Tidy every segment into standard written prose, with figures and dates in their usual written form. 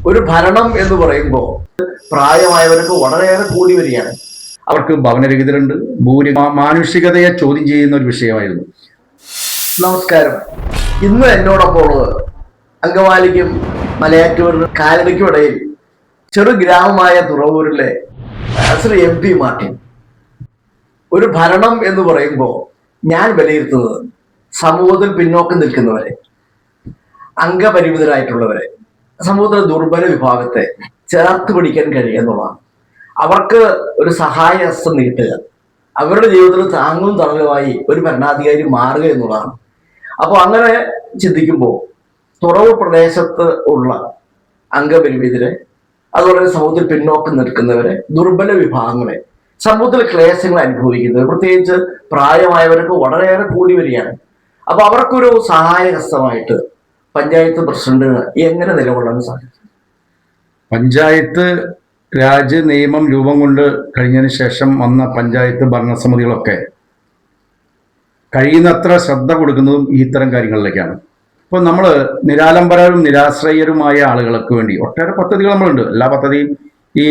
ഒരു ഭരണം എന്ന് പറയുമ്പോൾ പ്രായമായവർക്ക് വളരെയേറെ കൂടി വരികയാണ്. അവർക്ക് ഭവനരഹിതരുണ്ട്. മാനുഷികതയെ ചോദ്യം ചെയ്യുന്ന ഒരു വിഷയമായിരുന്നു. നമസ്കാരം. ഇന്ന് എന്നോടൊപ്പം ഉള്ളത് അങ്കമാലിക്കും മലയാറ്റൂരിനും കാലടിക്കും ഇടയിൽ ചെറു ഗ്രാമമായ തുറവൂരിലെ ശ്രീ MP മാർട്ടിൻ. ഒരു ഭരണം എന്ന് പറയുമ്പോൾ ഞാൻ വിലയിരുത്തുന്നത് സമൂഹത്തിൽ പിന്നോക്കം നിൽക്കുന്നവരെ, അംഗപരിമിതരായിട്ടുള്ളവരെ, സമൂഹത്തിലെ ദുർബല വിഭാഗത്തെ ചേർത്ത് പിടിക്കാൻ കഴിയുക എന്നുള്ളതാണ്. അവർക്ക് ഒരു സഹായ ഹസ്തം നീട്ടുക, അവരുടെ ജീവിതത്തിൽ താങ്ങും തണലുമായി ഒരു ഭരണാധികാരി മാറുക എന്നുള്ളതാണ്. അപ്പോൾ അങ്ങനെ ചിന്തിക്കുമ്പോൾ തുറവ് പ്രദേശത്ത് ഉള്ള അംഗപരിമിതരെ, അതുപോലെ സമൂഹത്തിൽ പിന്നോക്കം നിൽക്കുന്നവരെ, ദുർബല വിഭാഗങ്ങളെ, സമൂഹത്തിലെ ക്ലേശങ്ങൾ അനുഭവിക്കുന്നവർ, പ്രത്യേകിച്ച് പ്രായമായവർക്ക് വളരെയേറെ കൂടി വരികയാണ്. അപ്പൊ അവർക്കൊരു സഹായ ഹസ്തമായിട്ട് പഞ്ചായത്ത് പ്രസിഡന്റിന് എങ്ങനെ നിലകൊള്ളാൻ സാധിക്കും? പഞ്ചായത്ത് രാജ് നിയമം രൂപം കൊണ്ട് കഴിഞ്ഞതിന് ശേഷം വന്ന പഞ്ചായത്ത് ഭരണസമിതികളൊക്കെ കഴിയുന്നത്ര ശ്രദ്ധ കൊടുക്കുന്നതും ഇത്തരം കാര്യങ്ങളിലേക്കാണ്. ഇപ്പോൾ നമ്മൾ നിരാലംബരരും നിരാശ്രയരുമായ ആളുകൾക്ക് വേണ്ടി ഒട്ടേറെ പദ്ധതികൾ നമ്മളുണ്ട്. എല്ലാ പദ്ധതിയും ഈ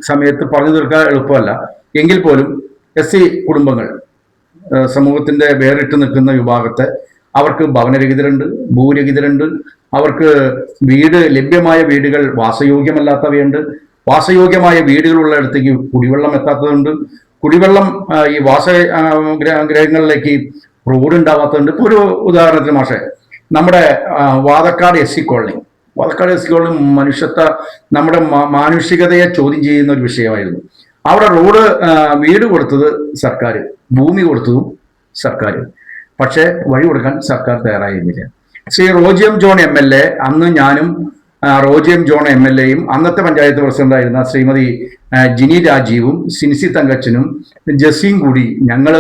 സമയത്ത് പറഞ്ഞു തീർക്കാൻ എളുപ്പമല്ല. എങ്കിൽ പോലും SC കുടുംബങ്ങൾ, സമൂഹത്തിൻ്റെ വേറിട്ട് നിൽക്കുന്ന വിഭാഗത്തെ, അവർക്ക് ഭവനരഹിതരുണ്ട്, ഭൂരഹിതരുണ്ട്, അവർക്ക് ലഭ്യമായ വീടുകൾ വാസയോഗ്യമല്ലാത്തവയുണ്ട്, വാസയോഗ്യമായ വീടുകളുള്ളിടത്തേക്ക് കുടിവെള്ളം എത്താത്തതുണ്ട്, കുടിവെള്ളം ഈ ഗ്രഹങ്ങളിലേക്ക് റോഡ് ഉണ്ടാവാത്തതുണ്ട്. ഇപ്പോൾ ഒരു ഉദാഹരണത്തിന് മാഷെ, നമ്മുടെ വാതക്കാട് SC കോളനി മനുഷ്യത്വ, നമ്മുടെ മാനുഷികതയെ ചോദ്യം ചെയ്യുന്ന ഒരു വിഷയമായിരുന്നു. അവിടെ വീട് കൊടുത്തത് സർക്കാർ, ഭൂമി കൊടുത്തതും സർക്കാർ, പക്ഷെ വഴി കൊടുക്കാൻ സർക്കാർ തയ്യാറായിരുന്നില്ല. Shri Roji M John MLA, അന്ന് ഞാനും റോജി എം ജോൺ MLAയും അന്നത്തെ പഞ്ചായത്ത് പ്രസിഡന്റായിരുന്ന ശ്രീമതി ജിനി രാജീവും സിൻസി തങ്കച്ചനും ജസീം കൂടി ഞങ്ങൾ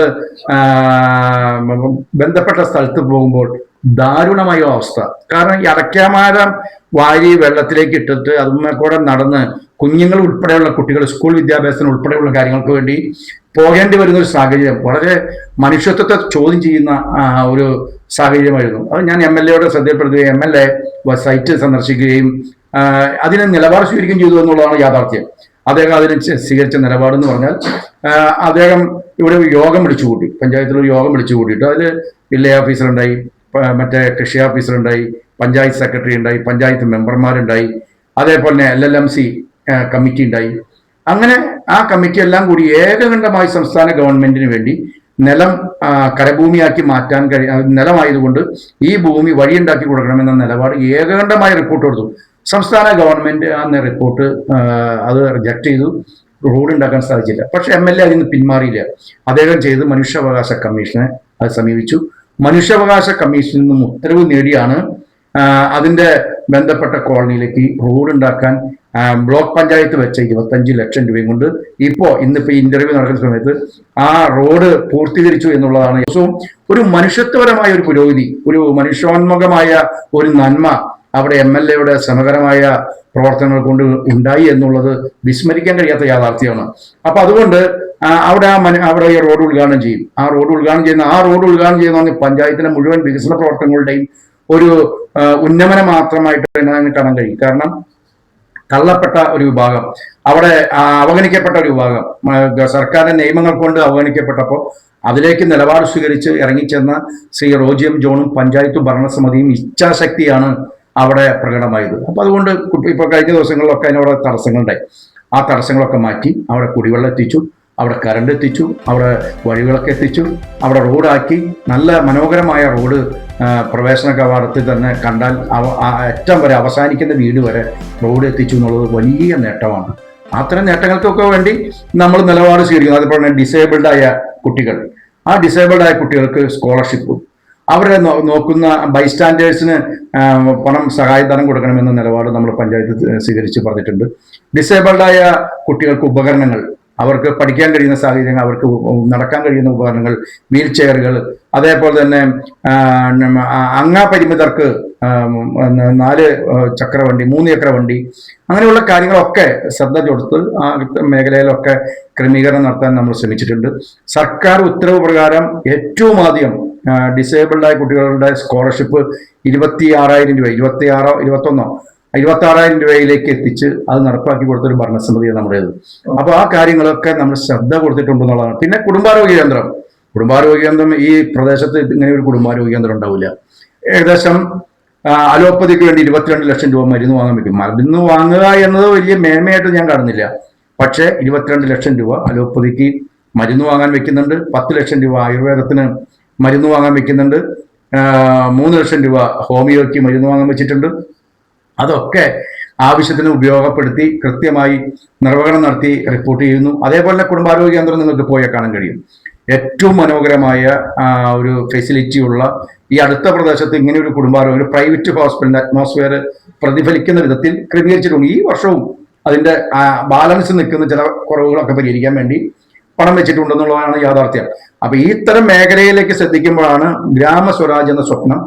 ബന്ധപ്പെട്ട സ്ഥലത്ത് പോകുമ്പോൾ ദാരുണമായ അവസ്ഥ. കാരണം ഈ അടയ്ക്കാമരം വാരി വെള്ളത്തിലേക്ക് ഇട്ടിട്ട് അതുമ്മേ കൂടെ നടന്ന് കുഞ്ഞുങ്ങൾ ഉൾപ്പെടെയുള്ള കുട്ടികൾ സ്കൂൾ വിദ്യാഭ്യാസത്തിന് ഉൾപ്പെടെയുള്ള കാര്യങ്ങൾക്ക് വേണ്ടി പോകേണ്ടി വരുന്ന ഒരു സാഹചര്യം വളരെ മനുഷ്യത്വത്തെ ചോദ്യം ചെയ്യുന്ന ഒരു സാഹചര്യമായിരുന്നു. അത് ഞാൻ MLAയോട് ശ്രദ്ധപ്പെടുത്തുകയും MLA സൈറ്റ് സന്ദർശിക്കുകയും അതിന് നിലപാട് സ്വീകരിക്കുകയും ചെയ്തു എന്നുള്ളതാണ് യാഥാർത്ഥ്യം. അദ്ദേഹം അതിന് സ്വീകരിച്ച നിലപാടെന്ന് പറഞ്ഞാൽ, അദ്ദേഹം ഇവിടെ യോഗം വിളിച്ചു കൂട്ടി, പഞ്ചായത്തിലൊരു യോഗം വിളിച്ചു കൂട്ടിയിട്ട് അതിൽ വില്ലേജ് ഓഫീസറുണ്ടായി, മറ്റേ കൃഷി ഓഫീസറുണ്ടായി, പഞ്ചായത്ത് സെക്രട്ടറി ഉണ്ടായി, പഞ്ചായത്ത് മെമ്പർമാരുണ്ടായി, അതേപോലെ തന്നെ LLMC കമ്മിറ്റി ഉണ്ടായി. അങ്ങനെ ആ കമ്മിറ്റി എല്ലാം കൂടി ഏകകണ്ഠമായി സംസ്ഥാന ഗവൺമെന്റിന് വേണ്ടി നിലം കരഭൂമിയാക്കി മാറ്റാൻ നിലമായതുകൊണ്ട് ഈ ഭൂമി വഴിയുണ്ടാക്കി കൊടുക്കണമെന്ന നിലപാട് ഏകകണ്ഠമായ റിപ്പോർട്ട് കൊടുത്തു. സംസ്ഥാന ഗവൺമെന്റ് ആ റിപ്പോർട്ട് അത് റിജക്ട് ചെയ്തു. റോഡ് ഉണ്ടാക്കാൻ സാധിച്ചില്ല. പക്ഷെ MLA അതിൽ നിന്ന് പിന്മാറിയില്ല. അദ്ദേഹം ചെയ്ത് മനുഷ്യാവകാശ കമ്മീഷനെ അത് സമീപിച്ചു. മനുഷ്യാവകാശ കമ്മീഷനിൽ നിന്നും ഉത്തരവ് നേടിയാണ് അതിന്റെ ബന്ധപ്പെട്ട കോളനിയിലേക്ക് റോഡ് ഉണ്ടാക്കാൻ ബ്ലോക്ക് പഞ്ചായത്ത് വെച്ച 25 ലക്ഷം രൂപയും കൊണ്ട് ഇന്നിപ്പോ ഇന്റർവ്യൂ നടക്കുന്ന സമയത്ത് ആ റോഡ് പൂർത്തീകരിച്ചു എന്നുള്ളതാണ്. ഒരു മനുഷ്യത്വപരമായ ഒരു പുരോഗതി, ഒരു മനുഷ്യോന്മുഖമായ ഒരു നന്മ അവിടെ MLAയുടെ ശ്രമകരമായ പ്രവർത്തനങ്ങൾ കൊണ്ട് ഉണ്ടായി എന്നുള്ളത് വിസ്മരിക്കാൻ കഴിയാത്ത യാഥാർത്ഥ്യമാണ്. അപ്പൊ അതുകൊണ്ട് അവിടെ ഈ റോഡ് ഉദ്ഘാടനം ചെയ്യും. ആ റോഡ് ഉദ്ഘാടനം ചെയ്യുന്ന പഞ്ചായത്തിലെ മുഴുവൻ വികസന പ്രവർത്തനങ്ങളുടെയും ഒരു ഉന്നമനം മാത്രമായിട്ട് തന്നെ കാണാൻ കഴിയും. കാരണം തള്ളപ്പെട്ട ഒരു വിഭാഗം, അവിടെ അവഗണിക്കപ്പെട്ട ഒരു വിഭാഗം, സർക്കാരിന്റെ നിയമങ്ങൾ കൊണ്ട് അവഗണിക്കപ്പെട്ടപ്പോൾ അതിലേക്ക് നിലപാട് സ്വീകരിച്ച് ഇറങ്ങിച്ചെന്ന ശ്രീ റോജി എം ജോണും പഞ്ചായത്ത് ഭരണസമിതിയും ഇച്ഛാശക്തിയാണ് അവിടെ പ്രകടമായത്. അപ്പൊ അതുകൊണ്ട് ഇപ്പൊ കഴിഞ്ഞ ദിവസങ്ങളിലൊക്കെ അതിനവിടെ തടസ്സങ്ങളുണ്ടായി. ആ തടസ്സങ്ങളൊക്കെ മാറ്റി അവിടെ കുടിവെള്ളം എത്തിച്ചു, അവിടെ കറണ്ട് എത്തിച്ചു, അവിടെ വഴികളൊക്കെ എത്തിച്ചു, അവിടെ റോഡാക്കി. നല്ല മനോഹരമായ റോഡ് പ്രവേശന കവാടത്തിൽ തന്നെ കണ്ടാൽ അറ്റം വരെ അവസാനിക്കുന്ന വീട് വരെ റോഡ് എത്തിച്ചു എന്നുള്ളത് വലിയ നേട്ടമാണ്. അത്തരം നേട്ടങ്ങൾക്കൊക്കെ വേണ്ടി നമ്മൾ നിലപാട് സ്വീകരിക്കുന്നു. അതുപോലെ തന്നെ ഡിസേബിൾഡായ കുട്ടികൾ, ആ ഡിസേബിൾഡായ കുട്ടികൾക്ക് സ്കോളർഷിപ്പ്, അവരെ നോക്കുന്ന ബൈസ്റ്റാൻഡേഴ്സിന് സഹായധനം കൊടുക്കണമെന്ന നിലപാട് നമ്മൾ പഞ്ചായത്ത് സ്വീകരിച്ച് പറഞ്ഞിട്ടുണ്ട്. ഡിസേബിൾഡായ കുട്ടികൾക്ക് ഉപകരണങ്ങൾ, അവർക്ക് പഠിക്കാൻ കഴിയുന്ന സാഹചര്യങ്ങൾ, അവർക്ക് നടക്കാൻ കഴിയുന്ന ഉപകരണങ്ങൾ, വീൽ ചെയറുകൾ, അതേപോലെ തന്നെ അംഗപരിമിതർക്ക് 4 ചക്രവണ്ടി, 3 ചക്രവണ്ടി, അങ്ങനെയുള്ള കാര്യങ്ങളൊക്കെ ശ്രദ്ധ കൊടുത്ത് ആ മേഖലയിലൊക്കെ ക്രമീകരണം നടത്താൻ നമ്മൾ ശ്രമിച്ചിട്ടുണ്ട്. സർക്കാർ ഉത്തരവ് പ്രകാരം ഏറ്റവും ആദ്യം ഡിസേബിൾഡായ കുട്ടികളുടെ സ്കോളർഷിപ്പ് 26,000 രൂപ, 26 21 26,000 രൂപയിലേക്ക് എത്തിച്ച് അത് നടപ്പാക്കി കൊടുത്തൊരു ഭരണസമിതിയാണ് നമ്മുടേത്. അപ്പൊ ആ കാര്യങ്ങളൊക്കെ നമ്മൾ ശ്രദ്ധ കൊടുത്തിട്ടുണ്ടെന്നുള്ളതാണ്. പിന്നെ കുടുംബാരോഗ്യ കേന്ദ്രം, കുടുംബാരോഗ്യ കേന്ദ്രം ഈ പ്രദേശത്ത് ഇങ്ങനെ ഒരു കുടുംബാരോഗ്യ കേന്ദ്രം ഉണ്ടാവില്ല. ഏകദേശം അലോപ്പതിക്ക് വേണ്ടി 22 ലക്ഷം രൂപ മരുന്ന് വാങ്ങാൻ വെക്കും. മരുന്ന് വാങ്ങുക എന്നത് വലിയ മേന്മയായിട്ട് ഞാൻ കാണുന്നില്ല. പക്ഷേ 22 ലക്ഷം രൂപ അലോപ്പതിക്ക് മരുന്ന് വാങ്ങാൻ വെക്കുന്നുണ്ട്. 10 ലക്ഷം രൂപ ആയുർവേദത്തിന് മരുന്ന് വാങ്ങാൻ വെക്കുന്നുണ്ട്. 3 ലക്ഷം രൂപ ഹോമിയോയ്ക്ക് മരുന്ന് വാങ്ങാൻ വെച്ചിട്ടുണ്ട്. അതൊക്കെ ആവശ്യത്തിന് ഉപയോഗപ്പെടുത്തി കൃത്യമായി നിർവഹണം നടത്തി റിപ്പോർട്ട് ചെയ്യുന്നു. അതേപോലെ കുടുംബാരോഗ്യ കേന്ദ്രം നിങ്ങൾക്ക് പോയാൽ കാണാൻ കഴിയും. ഏറ്റവും മനോഹരമായ ഒരു ഫെസിലിറ്റി ഉള്ള ഈ അടുത്ത പ്രദേശത്ത് ഇങ്ങനെ ഒരു കുടുംബാരോഗ്യ, ഒരു പ്രൈവറ്റ് ഹോസ്പിറ്റലിന്റെ അറ്റ്മോസ്ഫിയർ പ്രതിഫലിക്കുന്ന വിധത്തിൽ ക്രമീകരിച്ചിട്ടുണ്ട്. ഈ വർഷവും അതിന്റെ ബാലൻസ് നിൽക്കുന്ന ചില കുറവുകളൊക്കെ പരിഹരിക്കാൻ വേണ്ടി പണം വെച്ചിട്ടുണ്ടെന്നുള്ളതാണ് യാഥാർത്ഥ്യം. അപ്പൊ ഈ ഇത്തരം മേഖലയിലേക്ക് ശ്രദ്ധിക്കുമ്പോഴാണ് ഗ്രാമസ്വരാജ് എന്ന സ്വപ്നം,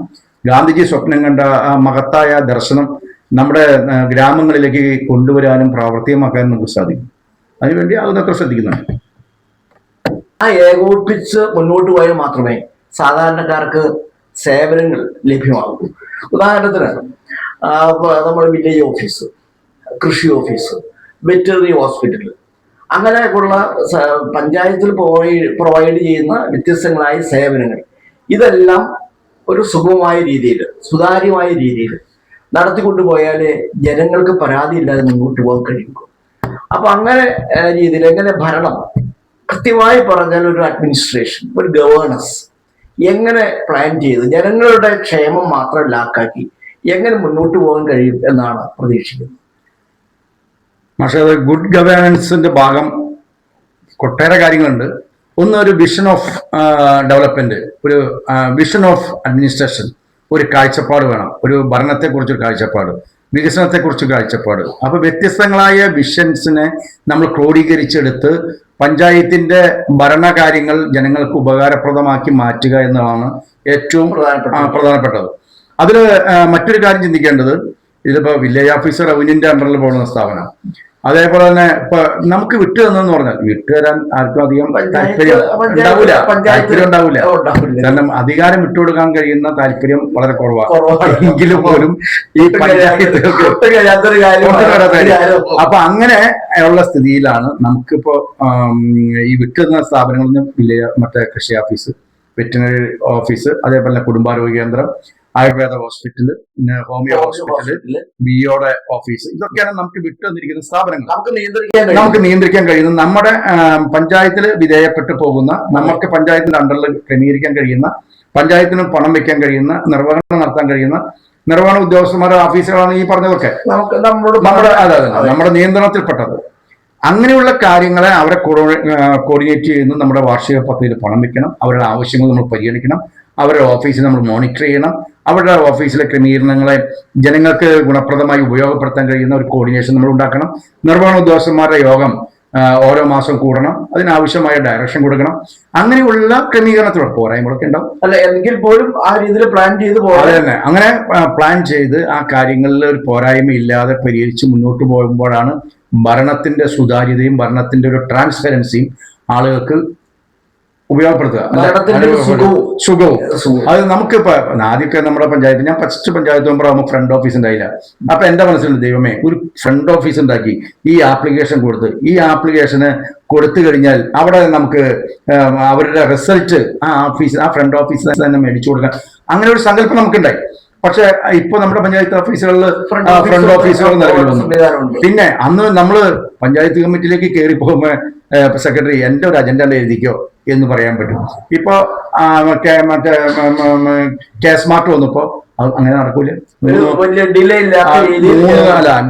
ഗാന്ധിജി സ്വപ്നം കണ്ട ആ മഹത്തായ ദർശനം നമ്മുടെ ഗ്രാമങ്ങളിലേക്ക് കൊണ്ടുവരാനും പ്രാവർത്തികമാക്കാനും നമുക്ക് സാധിക്കും. അതിനുവേണ്ടി അതൊക്കെ ശ്രദ്ധിക്കുന്നുണ്ട്. ആ ഏകോപിപ്പിച്ച് മുന്നോട്ട് പോയാൽ മാത്രമേ സാധാരണക്കാർക്ക് സേവനങ്ങൾ ലഭ്യമാകൂ. ഉദാഹരണത്തിന് നമ്മുടെ വില്ലേജ് ഓഫീസ്, കൃഷി ഓഫീസ്, വെറ്ററിനറി ഹോസ്പിറ്റൽ, അങ്ങനെയൊക്കെയുള്ള പഞ്ചായത്തിൽ പ്രൊവൈഡ് ചെയ്യുന്ന വ്യത്യസ്തങ്ങളായ സേവനങ്ങൾ, ഇതെല്ലാം ഒരു സുഗമമായ രീതിയിൽ, സുതാര്യമായ രീതിയിൽ നടത്തിക്കൊണ്ടുപോയാലേ ജനങ്ങൾക്ക് പരാതിയില്ലാതെ മുന്നോട്ട് പോകാൻ കഴിയുള്ളൂ. അപ്പൊ അങ്ങനെ രീതിയിൽ എങ്ങനെ ഭരണം, കൃത്യമായി പറഞ്ഞാൽ ഒരു അഡ്മിനിസ്ട്രേഷൻ, ഒരു ഗവേണൻസ് എങ്ങനെ പ്ലാൻ ചെയ്ത് ജനങ്ങളുടെ ക്ഷേമം മാത്രം ലാക്കാക്കി എങ്ങനെ മുന്നോട്ട് പോകാൻ കഴിയും എന്നാണ് പ്രതീക്ഷിക്കുന്നത്. പക്ഷേ അത് ഗുഡ് ഗവേണൻസിന്റെ ഭാഗം ഒട്ടേറെ കാര്യങ്ങളുണ്ട്. ഒന്ന്, ഒരു വിഷൻ ഓഫ് ഡെവലപ്മെന്റ്, ഒരു വിഷൻ ഓഫ് അഡ്മിനിസ്ട്രേഷൻ, ഒരു കാഴ്ചപ്പാട് വേണം. ഒരു ഭരണത്തെക്കുറിച്ചൊരു കാഴ്ചപ്പാട്, വികസനത്തെക്കുറിച്ച് കാഴ്ചപ്പാട്. അപ്പൊ വ്യത്യസ്തങ്ങളായ വിഷൻസിനെ നമ്മൾ ക്രോഡീകരിച്ചെടുത്ത് പഞ്ചായത്തിന്റെ ഭരണകാര്യങ്ങൾ ജനങ്ങൾക്ക് ഉപകാരപ്രദമാക്കി മാറ്റുക എന്നതാണ് ഏറ്റവും പ്രധാനപ്പെട്ടത്. അതിൽ മറ്റൊരു കാര്യം ചിന്തിക്കേണ്ടത്, ഇതിലിപ്പോ വില്ലേജ് ഓഫീസർ റവന്യൂവിന്റെ അണ്ടറിൽ പോകുന്ന സ്ഥാപനം, അതേപോലെ തന്നെ ഇപ്പൊ നമുക്ക് വിട്ടു തന്നെന്ന് പറഞ്ഞാൽ വിട്ടുതരാൻ ആർക്കും അധികം താല്പര്യം ഉണ്ടാവില്ല. കാരണം അധികാരം വിട്ടുകൊടുക്കാൻ കഴിയുന്ന താല്പര്യം വളരെ കുറവാണ്. എങ്കിലും പോലും ഈ പഞ്ചായത്തുകൾക്ക് അപ്പൊ അങ്ങനെ ഉള്ള സ്ഥിതിയിലാണ് നമുക്കിപ്പോ ഈ വിട്ടുതന്ന സ്ഥാപനങ്ങളിൽ നിന്ന് വില്ലേജ്, മറ്റേ കൃഷി ഓഫീസ്, വെറ്റിനറി ഓഫീസ്, അതേപോലെ കുടുംബാരോഗ്യ കേന്ദ്രം, ആയുർവേദ ഹോസ്പിറ്റല്, പിന്നെ ഹോമിയോ ഹോസ്പിറ്റല്, ബിഒയുടെ ഓഫീസ്, ഇതൊക്കെയാണ് നമുക്ക് വിട്ടു തന്നിരിക്കുന്ന സ്ഥാപനങ്ങൾ. നമുക്ക് നിയന്ത്രിക്കാൻ കഴിയുന്ന, നമ്മുടെ പഞ്ചായത്തിൽ വിധേയപ്പെട്ടു പോകുന്ന, നമുക്ക് പഞ്ചായത്തിന്റെ അണ്ടറിൽ ക്രമീകരിക്കാൻ കഴിയുന്ന, പഞ്ചായത്തിന് പണം വെക്കാൻ കഴിയുന്ന, നിർവഹണം നടത്താൻ കഴിയുന്ന നിർവഹണ ഉദ്യോഗസ്ഥന്മാരുടെ ഓഫീസുകളാണ് ഈ പറഞ്ഞതൊക്കെ നമ്മുടെ നിയന്ത്രണത്തിൽപ്പെട്ടത്. അങ്ങനെയുള്ള കാര്യങ്ങളെ അവരെ കോർഡിനേറ്റ് ചെയ്യുന്നു. നമ്മുടെ വാർഷിക പദ്ധതിയിൽ പണം വെക്കണം, അവരുടെ ആവശ്യങ്ങൾ നമ്മൾ പരിഗണിക്കണം, അവരുടെ ഓഫീസിൽ നമ്മൾ മോണിറ്റർ ചെയ്യണം, അവരുടെ ഓഫീസിലെ ക്രമീകരണങ്ങളെ ജനങ്ങൾക്ക് ഗുണപ്രദമായി ഉപയോഗപ്പെടുത്താൻ കഴിയുന്ന ഒരു കോർഡിനേഷൻ നമ്മൾ ഉണ്ടാക്കണം. നിർവഹണ ഉദ്യോഗസ്ഥന്മാരുടെ യോഗം ഓരോ മാസം കൂടണം, അതിനാവശ്യമായ ഡയറക്ഷൻ കൊടുക്കണം. അങ്ങനെയുള്ള ക്രമീകരണത്തിലുള്ള പോരായ്മകളൊക്കെ ഉണ്ടാവും. അല്ല, എങ്കിൽ പോലും ആ രീതിയിൽ പ്ലാൻ ചെയ്ത് അത് തന്നെ, അങ്ങനെ പ്ലാൻ ചെയ്ത് ആ കാര്യങ്ങളിൽ ഒരു പോരായ്മ ഇല്ലാതെ പരിഹരിച്ച് മുന്നോട്ട് പോകുമ്പോഴാണ് ഭരണത്തിന്റെ സുതാര്യതയും ഭരണത്തിന്റെ ഒരു ട്രാൻസ്പെറൻസിയും ആളുകൾക്ക് ഉപയോഗപ്പെടുത്തുക, സുഖവും. അത് നമുക്കിപ്പോ ആദ്യമൊക്കെ നമ്മുടെ പഞ്ചായത്ത്, ഞാൻ ഫസ്റ്റ് പഞ്ചായത്ത് മെമ്പർ ആകുമ്പോൾ ഫ്രണ്ട് ഓഫീസ് ഉണ്ടായില്ല. അപ്പൊ എന്റെ മനസ്സിലുണ്ട്, ദൈവമേ, ഒരു ഫ്രണ്ട് ഓഫീസ് ഉണ്ടാക്കി ഈ ആപ്ലിക്കേഷൻ കൊടുത്ത്, ഈ ആപ്ലിക്കേഷന് കൊടുത്തു കഴിഞ്ഞാൽ അവിടെ നമുക്ക് അവരുടെ റിസൾട്ട് ആ ഫ്രണ്ട് ഓഫീസിൽ തന്നെ മേടിച്ചു കൊടുക്കാൻ, അങ്ങനെ ഒരു സങ്കല്പം നമുക്കുണ്ടായി. പക്ഷെ ഇപ്പൊ നമ്മുടെ പഞ്ചായത്ത് ഓഫീസുകളിൽ ഫ്രണ്ട് ഓഫീസുകൾ നിലവിൽ വന്നു. പിന്നെ അന്ന് നമ്മള് പഞ്ചായത്ത് കമ്മിറ്റിയിലേക്ക് കയറി പോകുമ്പോ സെക്രട്ടറി എന്റെ ഒരു അജണ്ട എഴുതിക്കോ എന്ന് പറയാൻ പറ്റും. ഇപ്പൊ മറ്റേ സ്മാർട്ട് വന്നപ്പോ അങ്ങനെ നടക്കൂല.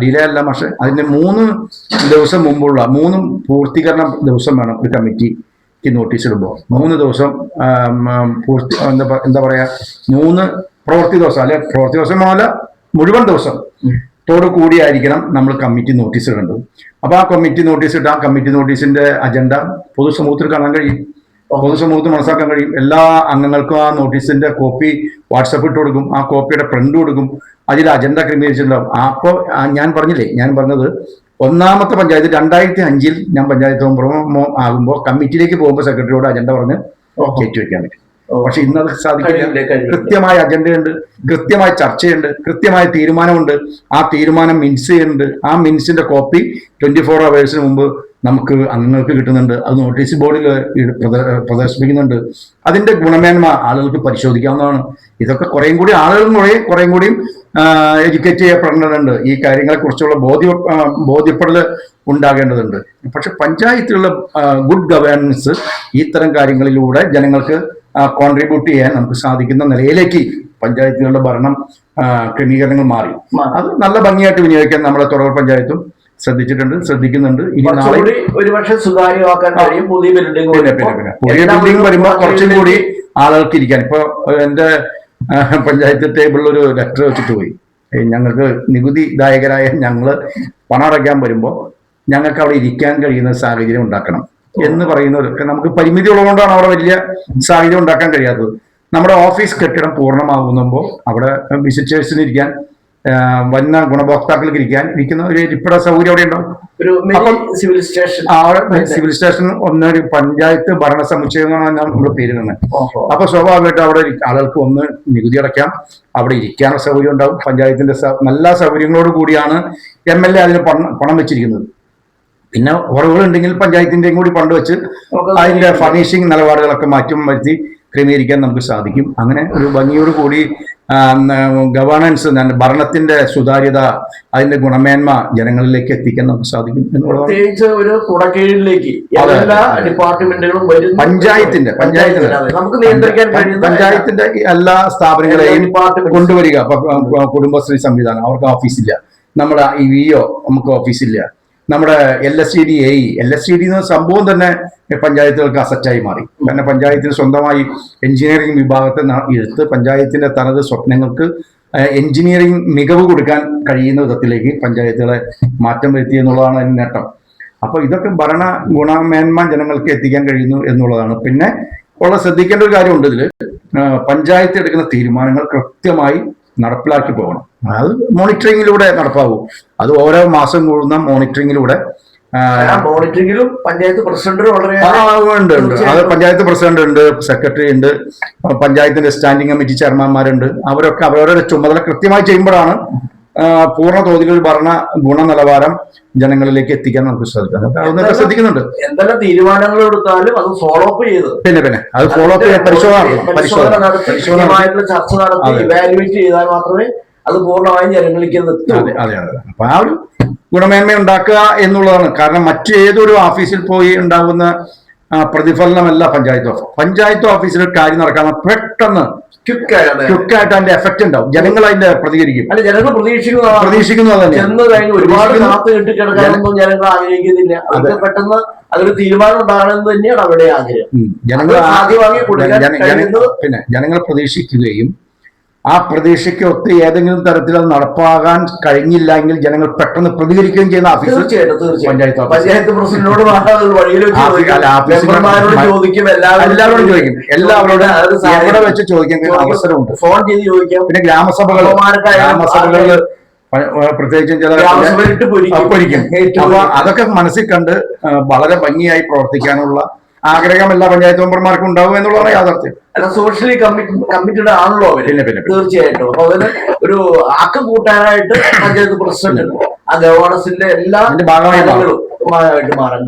ഡിലേ അല്ല, പക്ഷെ അതിന്റെ 3 ദിവസം മുമ്പുള്ള 3 പൂർത്തീകരണ ദിവസം വേണം ഒരു കമ്മിറ്റിക്ക് നോട്ടീസ് ഇടുമ്പോൾ. 3 ദിവസം എന്താ പറയാ, 3 പ്രവൃത്തി ദിവസം, അല്ലെ പ്രവൃത്തി ദിവസം അല്ല, മുഴുവൻ ദിവസം ത്തോടു കൂടിയായിരിക്കണം നമ്മൾ കമ്മിറ്റി നോട്ടീസ് ഇടേണ്ടത്. അപ്പൊ ആ കമ്മിറ്റി നോട്ടീസ് ഇട്ട് ആ കമ്മിറ്റി നോട്ടീസിന്റെ അജണ്ട പൊതുസമൂഹത്തിൽ കാണാൻ കഴിയും, പൊതുസമൂഹത്തിൽ മനസ്സിലാക്കാൻ കഴിയും. എല്ലാ അംഗങ്ങൾക്കും ആ നോട്ടീസിന്റെ കോപ്പി വാട്സപ്പ് ഇട്ട് കൊടുക്കും, ആ കോപ്പിയുടെ പ്രിന്റ് കൊടുക്കും, അതിൽ അജണ്ട ക്രമീകരിച്ചിട്ടുണ്ടാവും. അപ്പോൾ ഞാൻ പറഞ്ഞത് ഒന്നാമത്തെ പഞ്ചായത്ത് 2005 ഞാൻ പഞ്ചായത്ത് മെമ്പർ ആകുമ്പോൾ കമ്മിറ്റിയിലേക്ക് പോകുമ്പോൾ സെക്രട്ടറിയോട് അജണ്ട പറഞ്ഞ് കയറ്റി വെക്കാൻ പറ്റും. പക്ഷെ ഇന്നത് സാധിക്കില്ല. കഴിയില്ല. കൃത്യമായ അജണ്ടയുണ്ട്, കൃത്യമായ ചർച്ചയുണ്ട്, കൃത്യമായ തീരുമാനമുണ്ട്. ആ തീരുമാനം മിൻസ് ചെയ്യുന്നുണ്ട്. ആ മിൻസിന്റെ കോപ്പി 24 hours മുമ്പ് നമുക്ക് അംഗങ്ങൾക്ക് കിട്ടുന്നുണ്ട്. അത് നോട്ടീസ് ബോർഡിൽ പ്രദർശിപ്പിക്കുന്നുണ്ട്. അതിന്റെ ഗുണമേന്മ ആളുകൾക്ക് പരിശോധിക്കാവുന്നതാണ്. ഇതൊക്കെ കുറേയും കൂടി കുറേയും കൂടിയും എഡ്യൂക്കേറ്റ് ചെയ്യപ്പെടേണ്ടതുണ്ട്. ഈ കാര്യങ്ങളെ കുറിച്ചുള്ള ബോധ്യപ്പെടൽ ഉണ്ടാകേണ്ടതുണ്ട്. പക്ഷെ പഞ്ചായത്തിലുള്ള ഗുഡ് ഗവേണൻസ് ഇത്തരം കാര്യങ്ങളിലൂടെ ജനങ്ങൾക്ക് കോൺട്രിബ്യൂട്ട് ചെയ്യാൻ നമുക്ക് സാധിക്കുന്ന നിലയിലേക്ക് പഞ്ചായത്തുകളുടെ ഭരണം ക്രമീകരണങ്ങൾ മാറി. അത് നല്ല ഭംഗിയായിട്ട് വിനിയോഗിക്കാൻ നമ്മുടെ തുടർ പഞ്ചായത്തും ശ്രദ്ധിക്കുന്നുണ്ട്. ഇനി നാളെ ഒരുപക്ഷെ സുതാര്യമാക്കാൻ കഴിയും. പുതിയ ബിൽഡിംഗ് വരുമ്പോൾ കുറച്ചും കൂടി ആളുകൾക്ക് ഇരിക്കാൻ. ഇപ്പൊ എന്റെ പഞ്ചായത്ത് ടേബിളിൽ ഒരു ലെറ്റർ വെച്ചിട്ട് പോയി, ഞങ്ങൾക്ക് നികുതിദായകരായ ഞങ്ങള് പണം അടയ്ക്കാൻ വരുമ്പോൾ ഞങ്ങൾക്ക് അവിടെ ഇരിക്കാൻ കഴിയുന്ന സാഹചര്യം ഉണ്ടാക്കണം എന്ന് പറയുന്നവരൊക്കെ നമുക്ക് പരിമിതി ഉള്ളതുകൊണ്ടാണ് അവിടെ വലിയ സാഹചര്യം ഉണ്ടാക്കാൻ കഴിയാത്തത്. നമ്മുടെ ഓഫീസ് കെട്ടിടം പൂർണ്ണമാകുമ്പോൾ അവിടെ വിസിറ്റേഴ്സിന് ഇരിക്കാൻ, വന്ന ഗുണഭോക്താക്കൾക്ക് ഇരിക്കുന്ന ഒരു ഇരിപ്പിട സൗകര്യം അവിടെ ഉണ്ടാവും. സിവിൽ സ്റ്റേഷൻ സിവിൽ സ്റ്റേഷൻ ഒരു പഞ്ചായത്ത് ഭരണ സമുച്ചയം എന്നാണ് നമ്മുടെ പേര് തന്നെ. അപ്പൊ സ്വാഭാവികമായിട്ട് അവിടെ ആളുകൾക്ക് ഒന്ന് നികുതി അടയ്ക്കാം, അവിടെ ഇരിക്കാനുള്ള സൗകര്യം ഉണ്ടാവും. പഞ്ചായത്തിന്റെ നല്ല സൗകര്യങ്ങളോട് കൂടിയാണ് MLA അതിന് പണം വെച്ചിരിക്കുന്നത്. പിന്നെ കുറവുകളുണ്ടെങ്കിൽ പഞ്ചായത്തിന്റെയും കൂടി ഫണ്ട് വെച്ച് അതിന്റെ ഫർണിഷിംഗ് നിലപാടുകളൊക്കെ മാറ്റം വരുത്തി ക്രമീകരിക്കാൻ നമുക്ക് സാധിക്കും. അങ്ങനെ ഒരു ഭംഗിയോട് കൂടി ഗവേണൻസ്, ഭരണത്തിന്റെ സുതാര്യത, അതിന്റെ ഗുണമേന്മ ജനങ്ങളിലേക്ക് എത്തിക്കാൻ നമുക്ക് സാധിക്കും എന്നുള്ളതാണ്. പ്രത്യേകിച്ച് ഒരു കുടക്കീഴിലേക്ക് എല്ലാ ഡിപ്പാർട്ട്മെന്റുകളും പഞ്ചായത്തിന്റെ നമുക്ക് നിയന്ത്രിക്കാൻ കഴിയുന്ന പഞ്ചായത്തിന്റെ എല്ലാ സ്ഥാപനങ്ങളെയും കൊണ്ടുവരിക. കുടുംബശ്രീ സംവിധാനം, അവർക്ക് ഓഫീസില്ല. നമ്മുടെ VO നമുക്ക് ഓഫീസില്ല. നമ്മുടെ LSTD എന്ന സംഭവം തന്നെ പഞ്ചായത്തുകൾക്ക് അസറ്റായി മാറി. കാരണം പഞ്ചായത്തിന് സ്വന്തമായി എഞ്ചിനീയറിംഗ് വിഭാഗത്തെ എടുത്ത് പഞ്ചായത്തിന്റെ തനത് സ്വപ്നങ്ങൾക്ക് എഞ്ചിനീയറിംഗ് മികവ് കൊടുക്കാൻ കഴിയുന്ന വിധത്തിലേക്ക് പഞ്ചായത്തുകളെ മാറ്റം വരുത്തി എന്നുള്ളതാണ് അതിന് നേട്ടം. അപ്പൊ ഇതൊക്കെ ഭരണ ഗുണമേന്മ ജനങ്ങൾക്ക് എത്തിക്കാൻ കഴിയുന്നു എന്നുള്ളതാണ്. പിന്നെ ശ്രദ്ധിക്കേണ്ട ഒരു കാര്യമുണ്ട് ഇതിൽ, പഞ്ചായത്ത് എടുക്കുന്ന തീരുമാനങ്ങൾ കൃത്യമായി നടപ്പിലാക്കി പോകണം. അത് മോണിറ്ററിങ്ങിലൂടെ നടപ്പാകൂ. അത് ഓരോ മാസം കൂടുന്ന മോണിറ്ററിങ്ങിലൂടെ മോണിറ്ററിംഗിലും പഞ്ചായത്ത് പ്രസിഡന്റ് വളരെ ഉണ്ട്. അത് പഞ്ചായത്ത് പ്രസിഡന്റ് ഉണ്ട്, സെക്രട്ടറി ഉണ്ട്, പഞ്ചായത്തിന്റെ സ്റ്റാൻഡിംഗ് കമ്മിറ്റി ചെയർമാൻമാരുണ്ട്. അവരൊക്കെ അവരവരുടെ ചുമതല കൃത്യമായി ചെയ്യുമ്പോഴാണ് പൂർണ്ണ തോതിൽ ഭരണ ഗുണനിലവാരം ജനങ്ങളിലേക്ക് എത്തിക്കാൻ നമുക്ക് സാധിക്കും. അതൊക്കെ ശ്രദ്ധിക്കുന്നുണ്ട്. എന്തെല്ലാം തീരുമാനങ്ങൾ എടുത്താലും അത് ഫോളോ അപ്പ് ചെയ്ത് പിന്നെ അത് ഫോളോ അപ്പ് ചെയ്യാൻ പരിശോധന നടത്തി ചർച്ച നടത്തി ഇവാലുവേറ്റ് ചെയ്താൽ മാത്രമേ അത് പൂർണ്ണമായും ജനങ്ങളിലേക്ക് എത്തും. അതെ. അപ്പൊ ആ ഒരു ഗുണമേന്മ ഉണ്ടാക്കുക എന്നുള്ളതാണ്. കാരണം മറ്റേതൊരു ഓഫീസിൽ പോയി ഉണ്ടാകുന്ന പ്രതിഫലനമല്ല പഞ്ചായത്ത് ഓഫീസിൽ കാര്യം നടക്കാൻ പെട്ടെന്ന് ക്വിക്കായിട്ട് അതിന്റെ എഫക്ട് ഉണ്ടാവും. ജനങ്ങൾ അതിന്റെ പ്രതികരിക്കും. ജനങ്ങൾ പ്രതീക്ഷിക്കുന്നത് ഒരുപാട് കാത്ത് കെട്ടിക്കിടക്കാനൊന്നും ജനങ്ങൾ ആഗ്രഹിക്കുന്നില്ല. അവർക്ക് പെട്ടെന്ന് അതൊരു തീരുമാനം ഉണ്ടാകണമെന്ന് തന്നെയാണ് അവരുടെ ആഗ്രഹം. പിന്നെ ജനങ്ങൾ പ്രതീക്ഷിക്കുകയും ആ പ്രതീക്ഷയ്ക്ക് ഒത്ത് ഏതെങ്കിലും തരത്തിൽ അത് നടപ്പാകാൻ കഴിഞ്ഞില്ല എങ്കിൽ ജനങ്ങൾ പെട്ടെന്ന് പ്രതികരിക്കുകയും ചെയ്യുന്ന ഓഫീസ് പഞ്ചായത്ത് പ്രസിഡന്റിനോട് എല്ലാവരോടും ചോദിക്കും. എല്ലാവരോടും എവിടെ വെച്ച് ചോദിക്കാൻ അവസരമുണ്ട്. ഫോൺ ചെയ്ത് ചോദിക്കാം. പിന്നെ ഗ്രാമസഭകളിൽ പ്രത്യേകിച്ചും ചില പൊരിക്കും. അപ്പൊ അതൊക്കെ മനസ്സിൽ കണ്ട് വളരെ ഭംഗിയായി പ്രവർത്തിക്കാനുള്ള ആഗ്രഹം എല്ലാ പഞ്ചായത്ത് മെമ്പർമാർക്കും ഉണ്ടാവും എന്നുള്ളതാണ് യാഥാർത്ഥ്യം. സോഷ്യലി കമ്മിറ്റഡ് ആണല്ലോ അവര്. തീർച്ചയായിട്ടും. അപ്പൊ അതിന് ഒരു ആക്കം കൂട്ടാനായിട്ട് പഞ്ചായത്ത് പ്രസിഡന്റ് ആ ഗവേണൻസിന്റെ എല്ലാ ഭാഗമായിട്ട് മാറാൻ